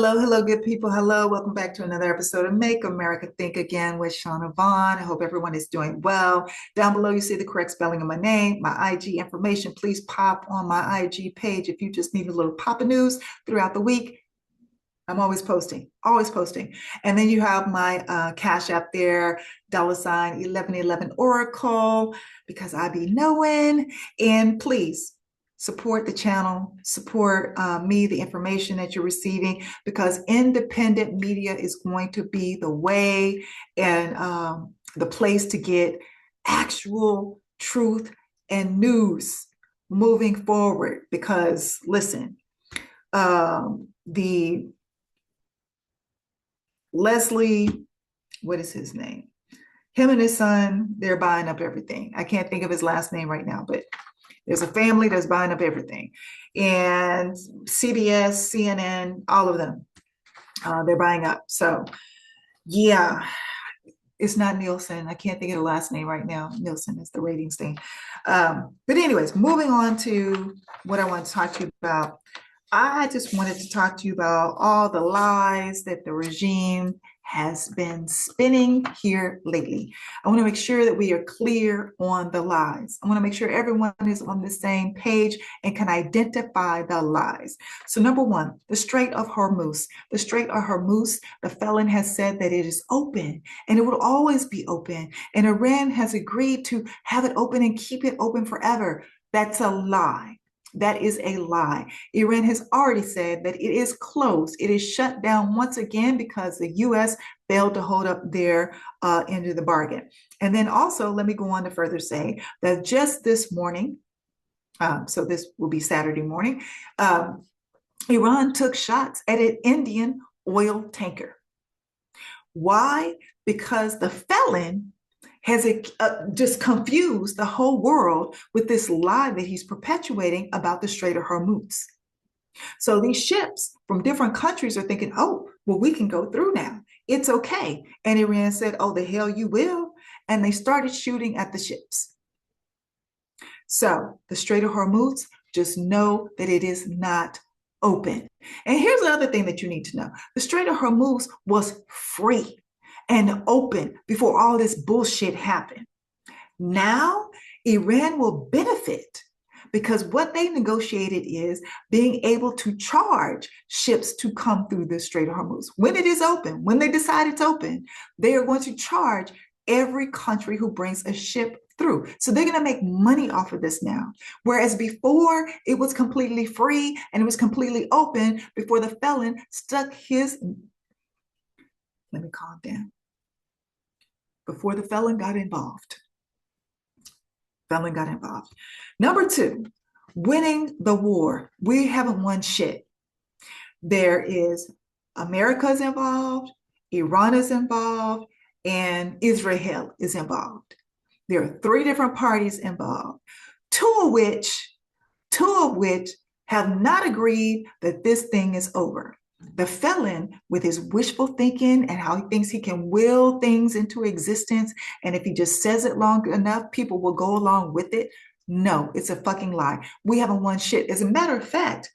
Hello, hello, good people. Hello, welcome back to another episode of Make America Think Again with Vaughn. I hope everyone is doing well. Down below, you see the correct spelling of my name, my IG information. Please pop on my IG page if you just need a little pop of news throughout the week. I'm always posting, always posting. And then you have my Cash App there, $ 1111 Oracle, because I be knowing. And please support the channel, support me, the information that you're receiving, because independent media is going to be the way and the place to get actual truth and news moving forward. Because listen, the Leslie, what is his name? Him and his son, they're buying up everything. I can't think of his last name right now, but there's a family that's buying up everything. And CBS, CNN, all of them, they're buying up. So, yeah, it's not Nielsen. I can't think of the last name right now. Nielsen is the ratings thing. But anyways, moving on to what I want to talk to you about. I just wanted to talk to you about all the lies that the regime has been spinning here lately. I want to make sure that we are clear on the lies. I want to make sure everyone is on the same page and can identify the lies. So number one, the Strait of Hormuz. The Strait of Hormuz, the felon has said that it is open and it will always be open. And Iran has agreed to have it open and keep it open forever. That's a lie. That is a lie. Iran has already said that it is closed. It is shut down once again because the U.S. failed to hold up their end of the bargain. And then also, let me go on to further say that just this morning, so this will be Saturday morning, Iran took shots at an Indian oil tanker. Why? Because the felon has just confused the whole world with this lie that he's perpetuating about the Strait of Hormuz. So these ships from different countries are thinking, oh, well, we can go through now. It's okay. And Iran said, oh, the hell you will. And they started shooting at the ships. So the Strait of Hormuz, just know that it is not open. And here's the other thing that you need to know. The Strait of Hormuz was free and open before all this bullshit happened. Now, Iran will benefit because what they negotiated is being able to charge ships to come through the Strait of Hormuz. When it is open, when they decide it's open, they are going to charge every country who brings a ship through. So they're going to make money off of this now. Whereas before it was completely free and it was completely open before the felon stuck his, let me calm down. Before the felon got involved. Felon got involved. Number two, winning the war. We haven't won shit. There is America's involved, Iran is involved, and Israel is involved. There are three different parties involved, two of which have not agreed that this thing is over. The felon, with his wishful thinking and how he thinks he can will things into existence, and if he just says it long enough, people will go along with it. No, it's a fucking lie. We haven't won shit. As a matter of fact,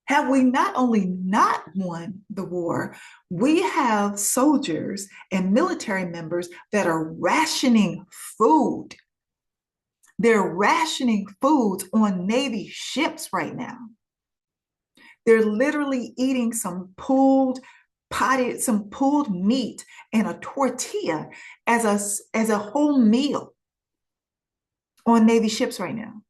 have we not only not won the war, we have soldiers and military members that are rationing food. They're rationing foods on Navy ships right now. They're literally eating some pulled meat and a tortilla as a whole meal on Navy ships right now.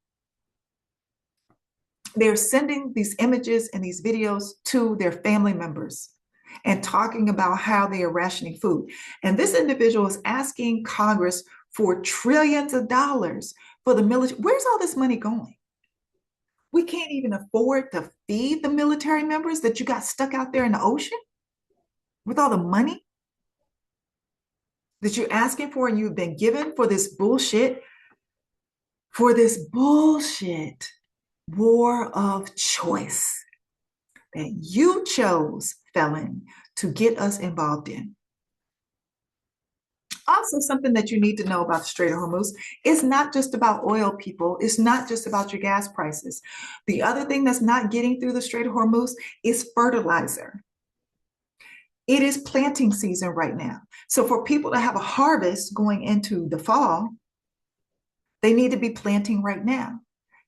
They're sending these images and these videos to their family members and talking about how they are rationing food. And this individual is asking Congress for trillions of dollars for the military. Where's all this money going? We can't even afford to feed the military members that you got stuck out there in the ocean with all the money that you're asking for and you've been given for this bullshit war of choice that you chose, felon, to get us involved in. Also, something that you need to know about the Strait of Hormuz, it's not just about oil, people. It's not just about your gas prices. The other thing that's not getting through the Strait of Hormuz is fertilizer. It is planting season right now. So for people to have a harvest going into the fall, they need to be planting right now.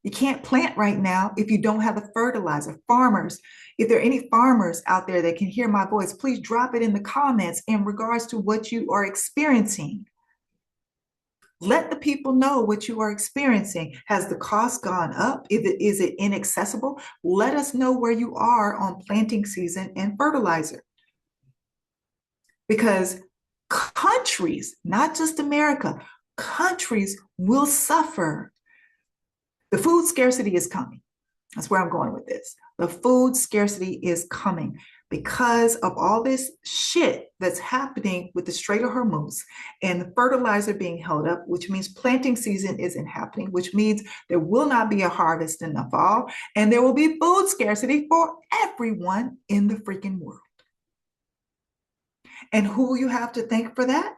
You can't plant right now if you don't have the fertilizer. Farmers, if there are any farmers out there that can hear my voice, please drop it in the comments in regards to what you are experiencing. Let the people know what you are experiencing. Has the cost gone up? Is it inaccessible? Let us know where you are on planting season and fertilizer. Because countries, not just America, countries will suffer. The food scarcity is coming. That's where I'm going with this. The food scarcity is coming because of all this shit that's happening with the Strait of Hormuz and the fertilizer being held up, which means planting season isn't happening, which means there will not be a harvest in the fall, and there will be food scarcity for everyone in the freaking world. And who you have to thank for that?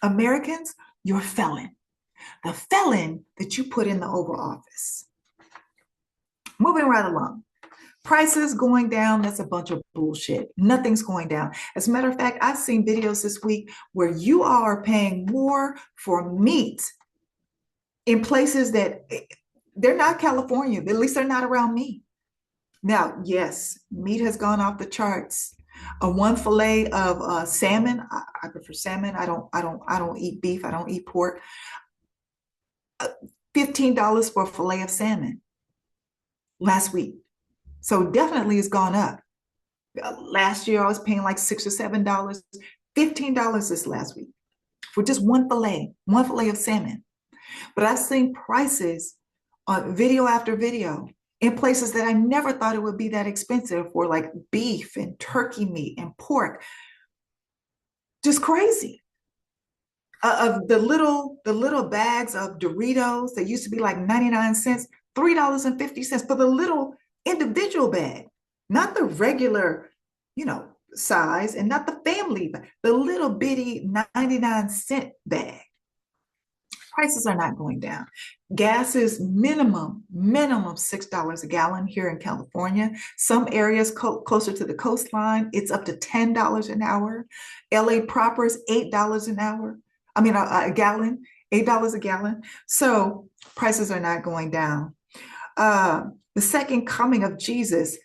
Americans, your felon. The felon that you put in the Oval Office. Moving right along. Prices going down, that's a bunch of bullshit. Nothing's going down. As a matter of fact, I've seen videos this week where you all are paying more for meat in places that they're not California. At least they're not around me. Now, yes, meat has gone off the charts. A one fillet of salmon. I prefer salmon. I don't eat beef. I don't eat pork. $15 for a fillet of salmon last week. So definitely it's gone up. Last year I was paying like $6 or $7, $15 this last week for just one fillet of salmon. But I've seen prices on video after video in places that I never thought it would be that expensive for, like beef and turkey meat and pork. Just crazy. Of the little bags of Doritos that used to be like 99 cents, $3.50 for the little individual bag, not the regular, size, and not the family, but the little bitty 99-cent bag. Prices are not going down. Gas is minimum $6 a gallon here in California. Some areas closer to the coastline, it's up to $10 an hour. LA proper is $8 an hour. I mean, a gallon, $8 a gallon. So prices are not going down. The second coming of Jesus.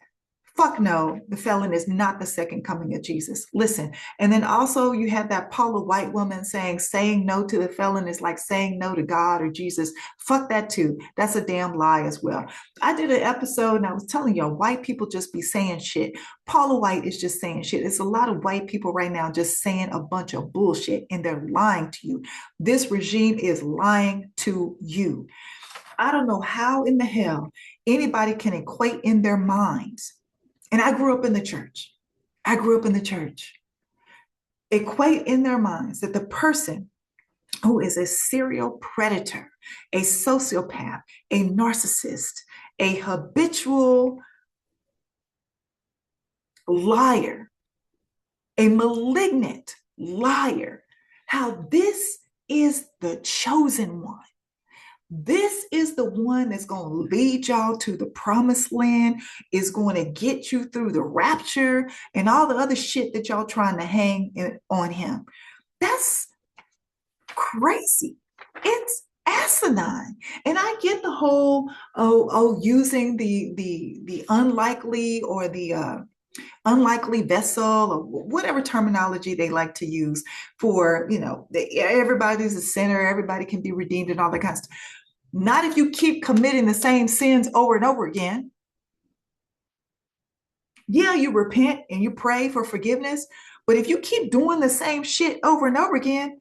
Fuck no, the felon is not the second coming of Jesus. Listen. And then also you have that Paula White woman saying no to the felon is like saying no to God or Jesus. Fuck that too. That's a damn lie as well. I did an episode and I was telling you, white people just be saying shit. Paula White is just saying shit. It's a lot of white people right now just saying a bunch of bullshit and they're lying to you. This regime is lying to you. I don't know how in the hell anybody can equate in their minds. And I grew up in the church. Equate in their minds that the person who is a serial predator, a sociopath, a narcissist, a habitual liar, a malignant liar, how this is the chosen one. This is the one that's going to lead y'all to the promised land, is going to get you through the rapture and all the other shit that y'all trying to hang on him. That's crazy. It's asinine. And I get the whole, using the unlikely or the unlikely vessel or whatever terminology they like to use for, everybody's a sinner, everybody can be redeemed and all that kind of stuff. Not if you keep committing the same sins over and over again. Yeah, you repent and you pray for forgiveness, but if you keep doing the same shit over and over again,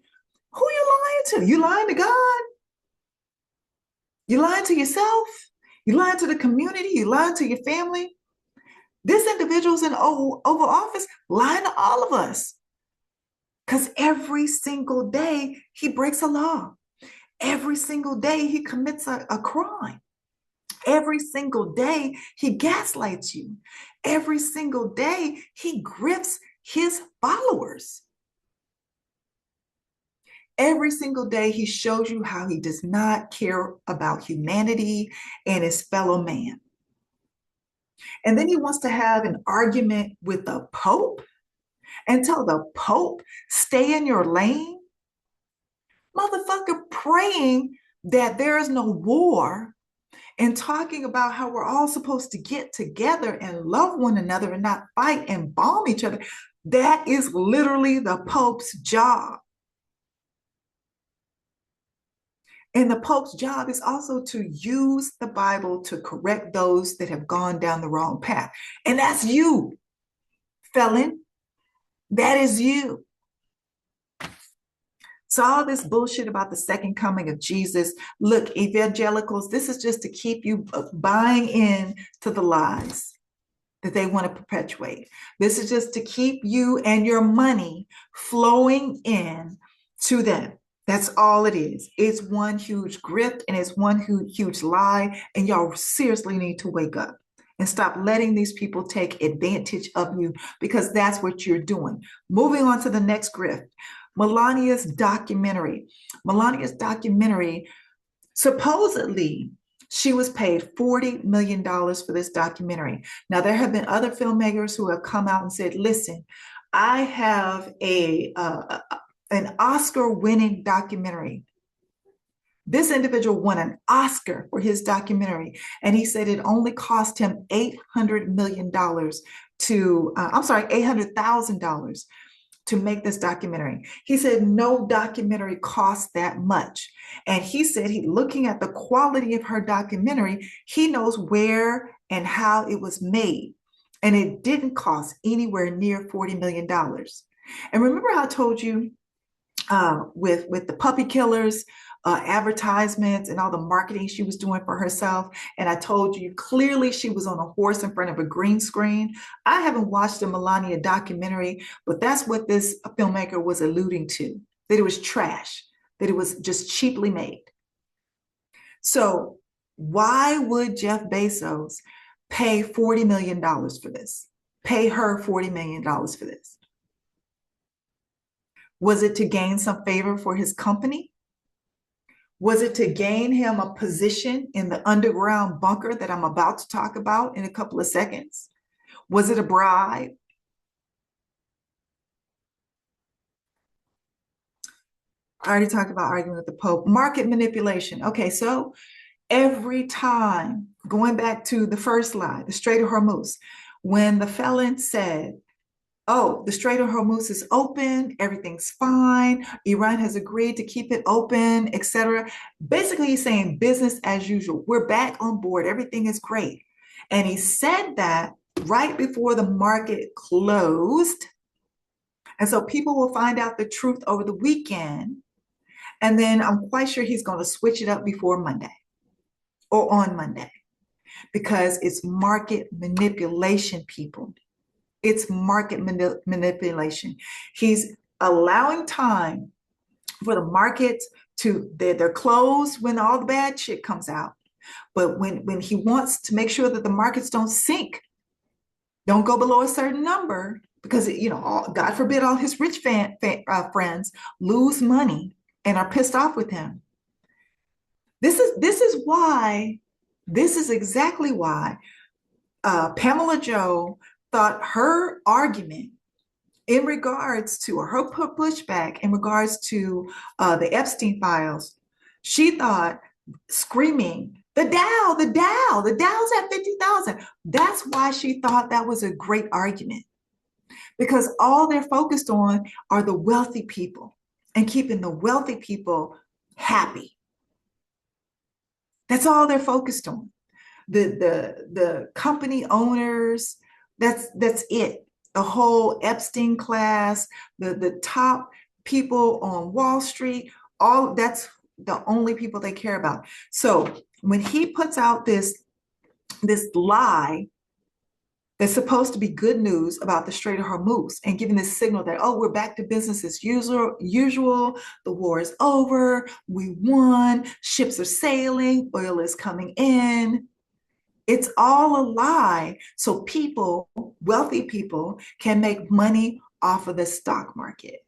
who are you lying to? You lying to God? You lying to yourself? You lying to the community? You lying to your family? This individual's in Oval Office lying to all of us. Because every single day he breaks a law. Every single day he commits a crime. Every single day he gaslights you. Every single day he grifts his followers. Every single day he shows you how he does not care about humanity and his fellow man. And then he wants to have an argument with the Pope. and tell the Pope, stay in your lane? Motherfucker, praying that there is no war and talking about how we're all supposed to get together and love one another and not fight and bomb each other. That is literally the Pope's job. And the Pope's job is also to use the Bible to correct those that have gone down the wrong path. And that's you, felon. That is you. So all this bullshit about the second coming of Jesus, look, evangelicals, this is just to keep you buying in to the lies that they want to perpetuate. This is just to keep you and your money flowing in to them. That's all it is. It's one huge grift and it's one huge lie. And y'all seriously need to wake up and stop letting these people take advantage of you, because that's what you're doing. Moving on to the next grift. Melania's documentary. Melania's documentary, supposedly, she was paid $40 million for this documentary. Now, there have been other filmmakers who have come out and said, listen, I have an Oscar-winning documentary. This individual won an Oscar for his documentary, and he said it only cost him $800 million $800,000 to make this documentary. He said no documentary costs that much. And he said, looking at the quality of her documentary, he knows where and how it was made. And it didn't cost anywhere near $40 million. And remember how I told you with the puppy killers, advertisements and all the marketing she was doing for herself. And I told you clearly she was on a horse in front of a green screen. I haven't watched the Melania documentary, but that's what this filmmaker was alluding to, that it was trash, that it was just cheaply made. So why would Jeff Bezos pay $40 million for this? Pay her $40 million for this? Was it to gain some favor for his company? Was it to gain him a position in the underground bunker that I'm about to talk about in a couple of seconds? Was it a bribe? I already talked about arguing with the Pope. Market manipulation. Okay, so every time, going back to the first lie, the Strait of Hormuz, when the felon said, oh, the Strait of Hormuz is open, everything's fine, Iran has agreed to keep it open, etc. Basically, he's saying business as usual. We're back on board, everything is great. And he said that right before the market closed. And so people will find out the truth over the weekend. And then I'm quite sure he's going to switch it up before Monday or on Monday, because it's market manipulation, people. It's market manipulation. He's allowing time for the markets they're closed when all the bad shit comes out. But when he wants to make sure that the markets don't sink, don't go below a certain number, because, God forbid all his rich friends lose money and are pissed off with him. This is exactly why Pamela Joe thought her argument in regards to, or her pushback in regards to the Epstein files, she thought screaming, the Dow's at 50,000. That's why she thought that was a great argument, because all they're focused on are the wealthy people and keeping the wealthy people happy. That's all they're focused on. The company owners, that's it. The whole Epstein class, the top people on Wall Street, all that's the only people they care about. So when he puts out this lie that's supposed to be good news about the Strait of Hormuz and giving this signal that, oh, we're back to business as usual, the war is over, we won, ships are sailing, oil is coming in. It's all a lie. So people, wealthy people, can make money off of the stock market.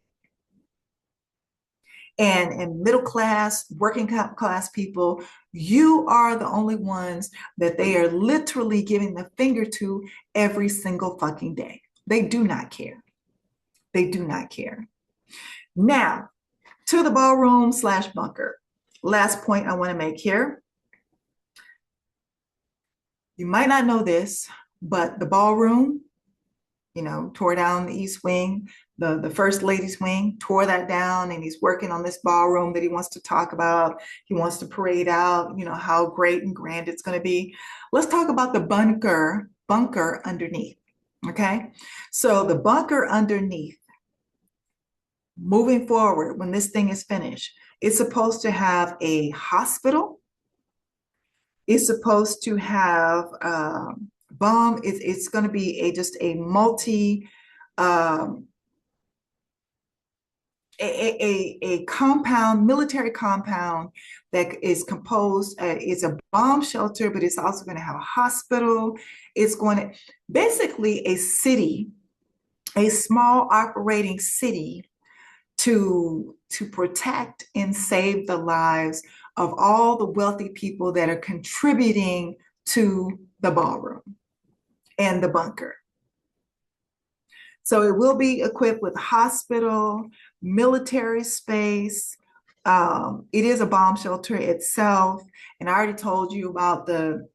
And middle class, working class people, you are the only ones that they are literally giving the finger to every single fucking day. They do not care. They do not care. Now, to the ballroom / bunker. Last point I want to make here. You might not know this, but the ballroom, tore down the East Wing, the First Lady's wing, tore that down, and he's working on this ballroom that he wants to talk about. He wants to parade out, how great and grand it's going to be. Let's talk about the bunker underneath, okay? So the bunker underneath, moving forward, when this thing is finished, it's supposed to have a hospital. It's supposed to have bomb. It's going to be just a multi, a compound, military compound that is composed. It's a bomb shelter, but it's also going to have a hospital. It's going to basically a city, a small operating city to protect and save the lives of all the wealthy people that are contributing to the ballroom and the bunker. So it will be equipped with hospital, military space. It is a bomb shelter itself. And I already told you about the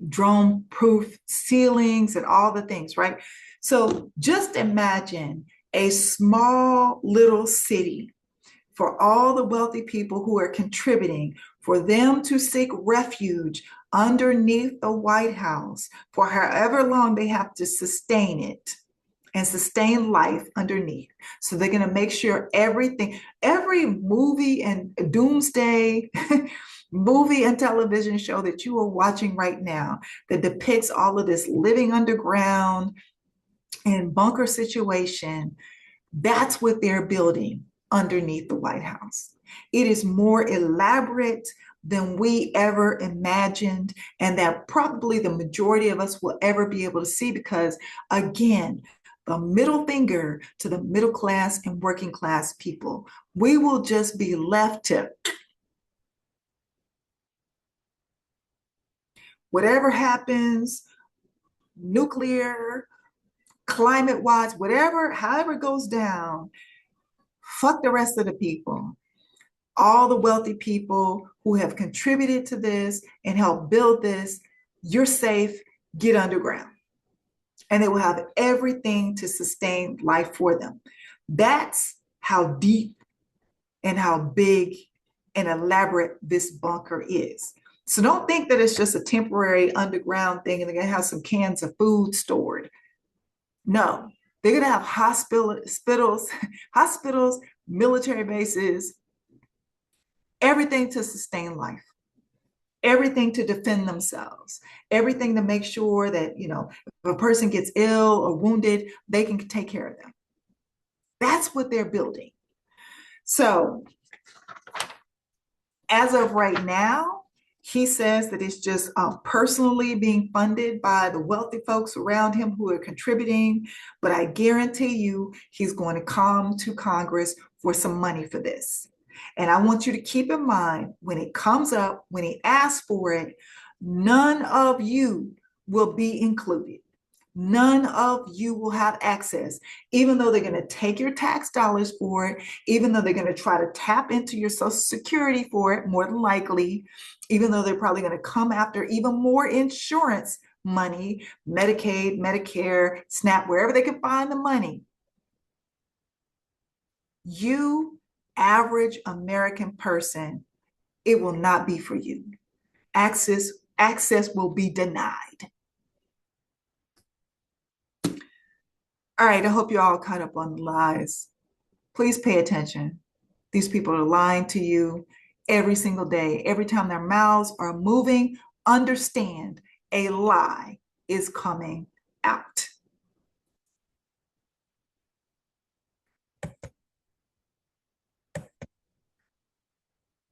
drone-proof ceilings and all the things, right? So just imagine a small little city for all the wealthy people who are contributing, for them to seek refuge underneath the White House for however long they have to sustain it and sustain life underneath. So they're going to make sure everything, every movie and doomsday movie and television show that you are watching right now that depicts all of this living underground and bunker situation, that's what they're building underneath the White House. It is more elaborate than we ever imagined, and that probably the majority of us will ever be able to see, because again, the middle finger to the middle class and working class people, we will just be left to whatever happens, nuclear, climate-wise, whatever, however it goes down, fuck the rest of the people. All the wealthy people who have contributed to this and helped build this, you're safe, get underground. And they will have everything to sustain life for them. That's how deep and how big and elaborate this bunker is. So don't think that it's just a temporary underground thing and they're going to have some cans of food stored. No, they're going to have hospitals, military bases, everything to sustain life, everything to defend themselves, everything to make sure that, if a person gets ill or wounded, they can take care of them. That's what they're building. So as of right now, he says that it's just personally being funded by the wealthy folks around him who are contributing. But I guarantee you, he's going to come to Congress for some money for this. And I want you to keep in mind, when it comes up, when he asks for it, none of you will be included. None of you will have access, even though they're going to take your tax dollars for it, even though they're going to try to tap into your Social Security for it, more than likely, even though they're probably going to come after even more insurance money, Medicaid, Medicare, SNAP, wherever they can find the money. You, average American person, it will not be for you. Access will be denied. All right, I hope you're all caught up on the lies. Please pay attention. These people are lying to you every single day. Every time their mouths are moving, understand a lie is coming out.